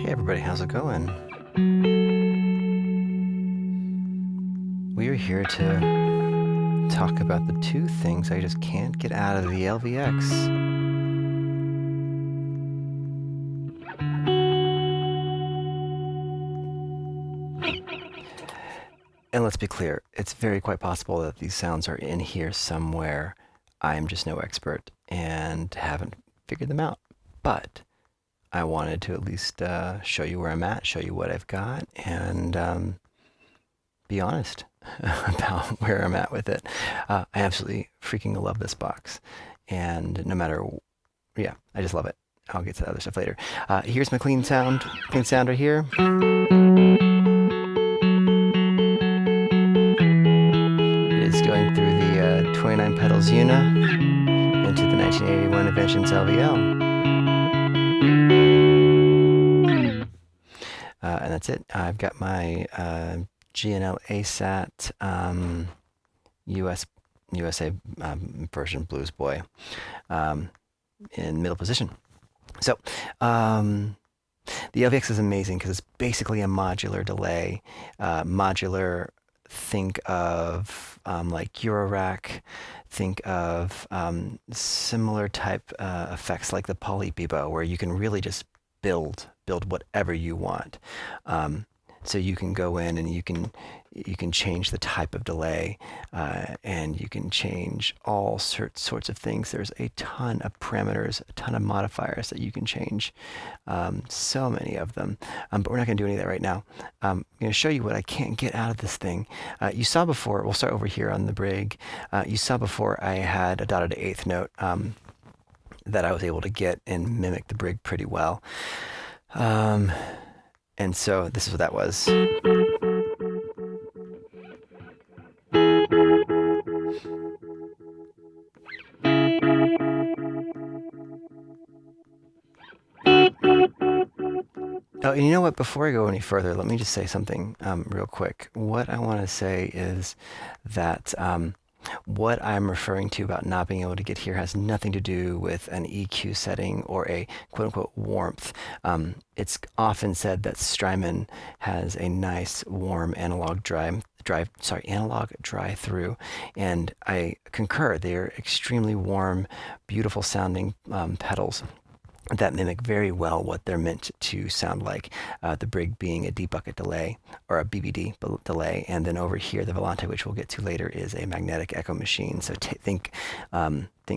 Hey everybody, how's it going? We are here to talk about the two things I just can't get out of the LVX. And let's be clear, it's very quite possible that these sounds are in here somewhere. I'm just no expert and haven't figured them out. But I wanted to at least show you where I'm at, show you what I've got, and be honest about where I'm at with it. I absolutely freaking love this box. And no matter, yeah, I just love it. I'll get to the other stuff later. Here's my clean sound right here. It is going through the 29 pedals Una into the 1981 Inventions LVL. And that's it. I've got my G&L ASAT USA version Blues Boy in middle position. So the LVX is amazing because it's basically a modular delay. Modular, think of like Eurorack, think of similar type effects like the Polypibo, where you can really just build whatever you want. So you can go in and you can change the type of delay, and you can change all sorts of things. There's a ton of parameters, a ton of modifiers that you can change, so many of them. But we're not going to do any of that right now. I'm going to show you what I can't get out of this thing. You saw before, we'll start over here on the Brig. You saw before I had a dotted eighth note that I was able to get and mimic the Brig pretty well. And so this is what that was. Oh, and you know what? Before I go any further, let me just say something real quick. What I want to say is that what I'm referring to about not being able to get here has nothing to do with an EQ setting or a quote-unquote warmth. It's often said that Strymon has a nice warm analog drive through, and I concur. They're extremely warm, beautiful sounding pedals that mimic very well what they're meant to sound like. The Brig being a deep bucket delay, or a BBD delay, and then over here the Volante, which we'll get to later, is a magnetic echo machine. So think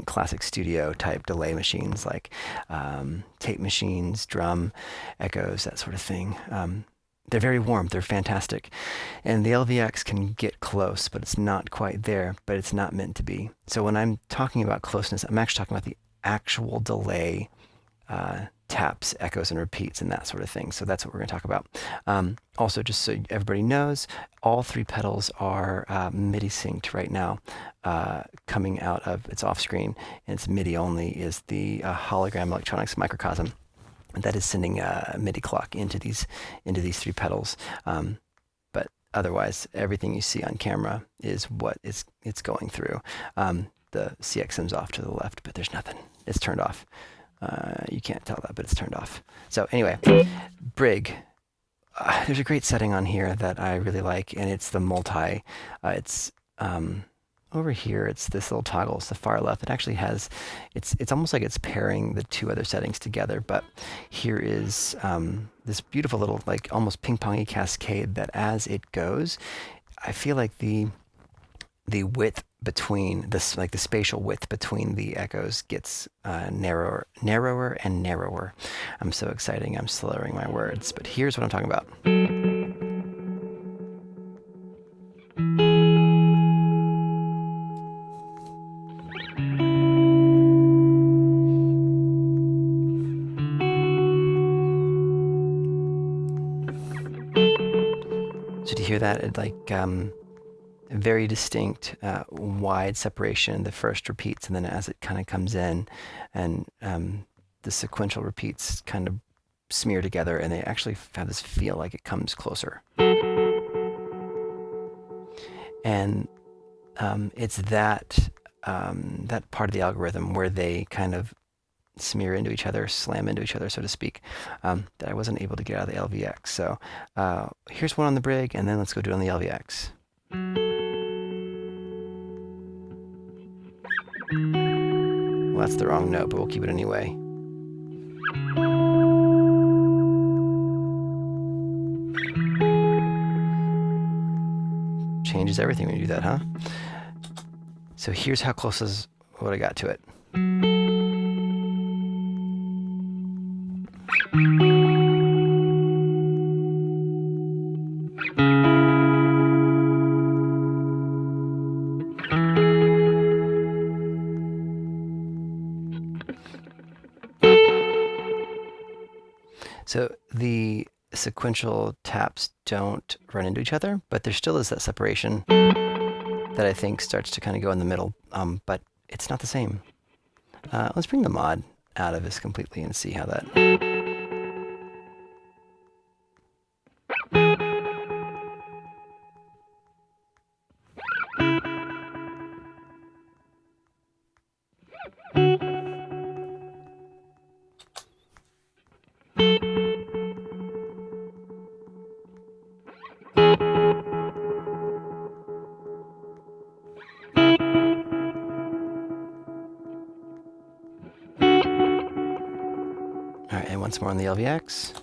classic studio type delay machines like tape machines, drum echoes, that sort of thing. They're very warm, they're fantastic. And the LVX can get close, but it's not quite there, but it's not meant to be. So when I'm talking about closeness, I'm actually talking about the actual delay, taps, echoes, and repeats, and that sort of thing. So that's what we're going to talk about. Also, just so everybody knows, all three pedals are MIDI synced right now. Coming out of its off screen, and it's MIDI only, is the hologram electronics microcosm that is sending a MIDI clock into these three pedals. But otherwise, everything you see on camera is what it's going through. The CXM's off to the left, but there's nothing. It's turned off. You can't tell that, but it's turned off. So anyway, Brig. There's a great setting on here that I really like, and it's the multi. It's over here. It's this little toggle. It's the far left. It actually has. It's almost like it's pairing the two other settings together. But here is this beautiful little, like, almost ping-pongy cascade that, as it goes, I feel like the width between this, like the spatial width between the echoes, gets narrower and narrower. I'm so exciting, I'm slurring my words, but here's what I'm talking about. So do you hear that? It, like, very distinct, wide separation. The first repeats, and then as it kind of comes in, and the sequential repeats kind of smear together, and they actually have this feel like it comes closer. And it's that part of the algorithm where they kind of smear into each other, slam into each other, so to speak, that I wasn't able to get out of the LVX. So here's one on the Brig, and then let's go do it on the LVX. Well, that's the wrong note, but we'll keep it anyway. Changes everything when you do that, huh? So here's how close is what I got to it. So the sequential taps don't run into each other, but there still is that separation that I think starts to kind of go in the middle, but it's not the same. Let's bring the mod out of this completely and see how that... All right, and once more on the LVX.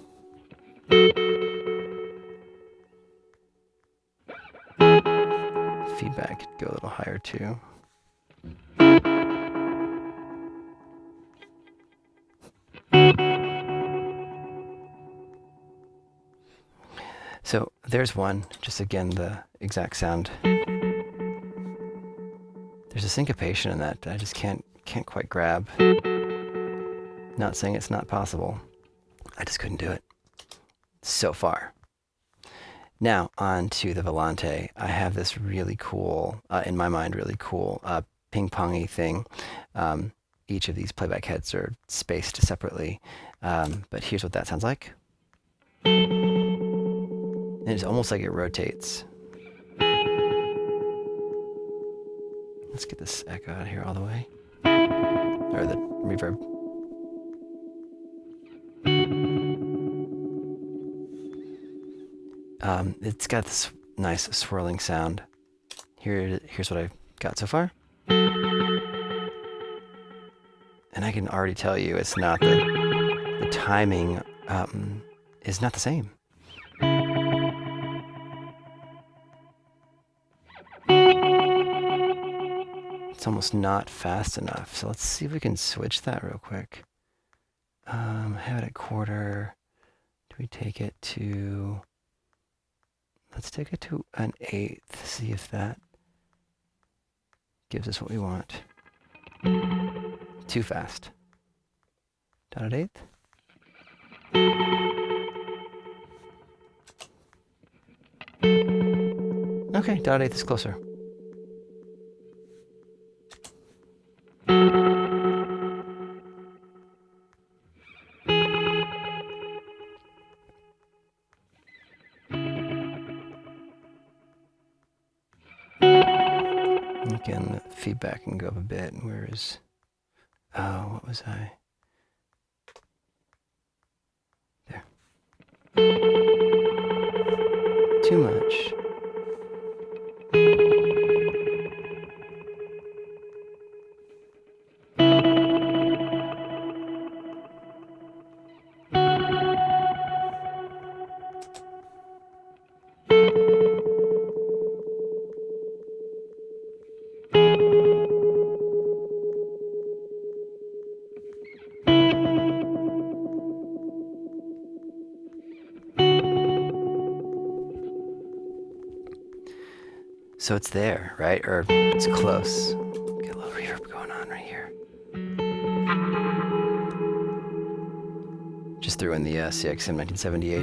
Feedback could go a little higher too. So there's one, just again the exact sound. There's a syncopation in that I just can't quite grab. Not saying it's not possible. I just couldn't do it so far. Now on to the Volante. I have this really cool, in my mind, really cool ping-pongy thing. Each of these playback heads are spaced separately, but here's what that sounds like. And it's almost like it rotates. Let's get this echo out of here all the way. Or the reverb. It's got this nice swirling sound. Here's what I've got so far. And I can already tell you it's not the timing is not the same. It's almost not fast enough. So let's see if we can switch that real quick. Have it at quarter. Do we take it to... Let's take it to an eighth, see if that gives us what we want. Too fast. Down at eighth. Okay, down at eighth is closer. Again, the feedback can go up a bit. Where is... Oh, what was I? There. Too much. So it's there, right? Or it's close. Get a little reverb going on right here. Just threw in the CXM 1978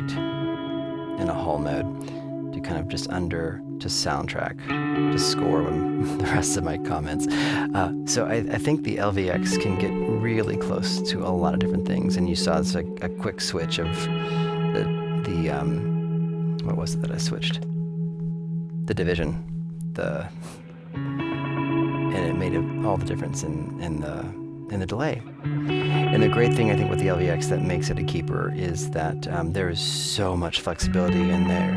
in a hall mode to kind of just to soundtrack, to score when the rest of my comments. So I think the LVX can get really close to a lot of different things. And you saw this a quick switch of the what was it that I switched? The division. And it made all the difference in the delay. And the great thing I think with the LVX that makes it a keeper is that there is so much flexibility in there,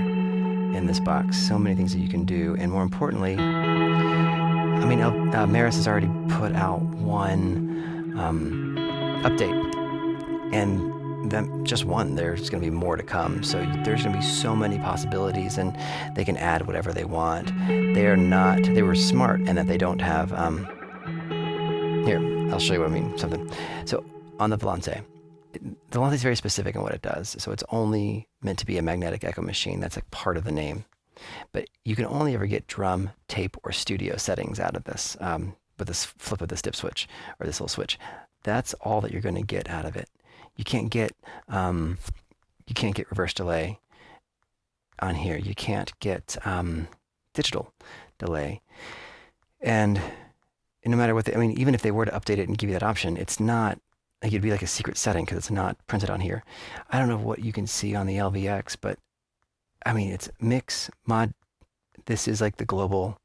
in this box. So many things that you can do, and more importantly, I mean, Meris has already put out one update, and then just one. There's going to be more to come. So there's going to be so many possibilities, and they can add whatever they want. They are not. They were smart in that they don't have. Here, I'll show you what I mean. Something. So on the Volante. The Volante is very specific in what it does. So it's only meant to be a magnetic echo machine. That's like part of the name. But you can only ever get drum, tape, or studio settings out of this with this flip of this dip switch or this little switch. That's all that you're going to get out of it. You can't get reverse delay on here. You can't get digital delay. And no matter what, I mean, even if they were to update it and give you that option, it's not. Like it'd be like a secret setting because it's not printed on here. I don't know what you can see on the LVX, but I mean, it's mix, mod. This is like the global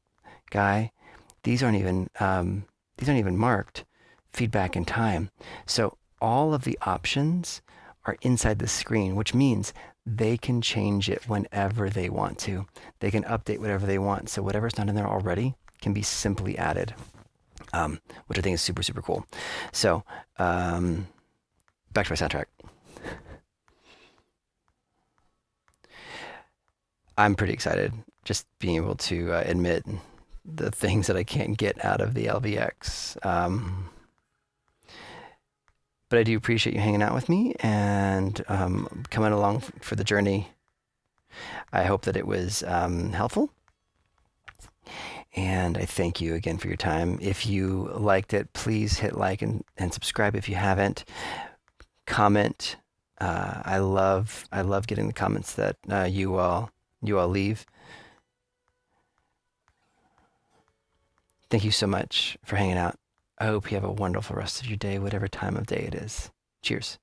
guy. These aren't even marked feedback in time. So all of the options are inside the screen, which means they can change it whenever they want to. They can update whatever they want. So whatever's not in there already can be simply added. Which I think is super, super cool. So, back to my soundtrack. I'm pretty excited just being able to admit the things that I can't get out of the LVX. But I do appreciate you hanging out with me and coming along for the journey. I hope that it was helpful. And I thank you again for your time. If you liked it, please hit like and subscribe if you haven't. Comment. I love getting the comments that you all leave. Thank you so much for hanging out. I hope you have a wonderful rest of your day, whatever time of day it is. Cheers.